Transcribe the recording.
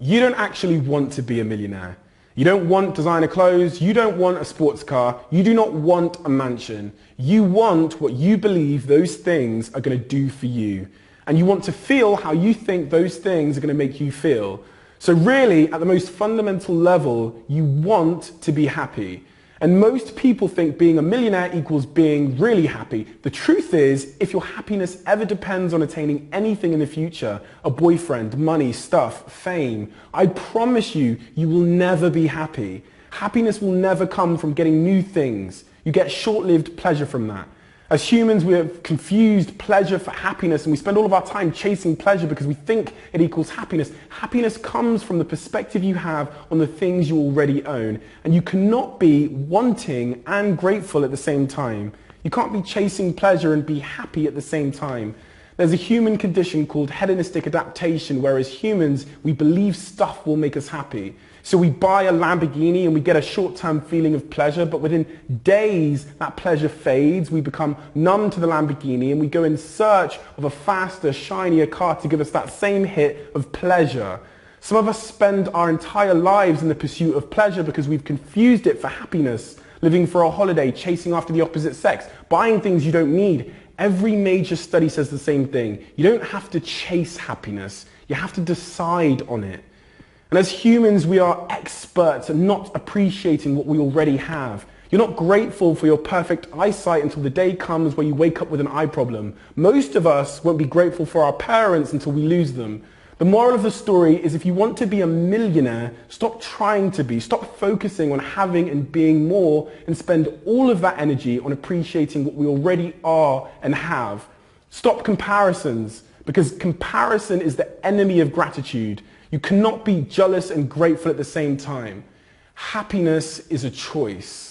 You don't actually want to be a millionaire. You don't want designer clothes. You don't want a sports car. You do not want a mansion. You want what you believe those things are going to do for you. And you want to feel how you think those things are going to make you feel. So really, at the most fundamental level, you want to be happy. And most people think being a millionaire equals being really happy. The truth is, if your happiness ever depends on attaining anything in the future, a boyfriend, money, stuff, fame, I promise you, you will never be happy. Happiness will never come from getting new things. You get short-lived pleasure from that. As humans, we have confused pleasure for happiness, and we spend all of our time chasing pleasure because we think it equals happiness. Happiness comes from the perspective you have on the things you already own, and you cannot be wanting and grateful at the same time. You can't be chasing pleasure and be happy at the same time. There's a human condition called hedonistic adaptation, where as humans, we believe stuff will make us happy. So we buy a Lamborghini and we get a short-term feeling of pleasure, but within days that pleasure fades. We become numb to the Lamborghini and we go in search of a faster, shinier car to give us that same hit of pleasure. Some of us spend our entire lives in the pursuit of pleasure because we've confused it for happiness, living for a holiday, chasing after the opposite sex, buying things you don't need. Every major study says the same thing. You don't have to chase happiness. You have to decide on it. And as humans, we are experts at not appreciating what we already have. You're not grateful for your perfect eyesight until the day comes where you wake up with an eye problem. Most of us won't be grateful for our parents until we lose them. The moral of the story is if you want to be a millionaire, stop trying to be. Stop focusing on having and being more and spend all of that energy on appreciating what we already are and have. Stop comparisons, because comparison is the enemy of gratitude. You cannot be jealous and grateful at the same time. Happiness is a choice.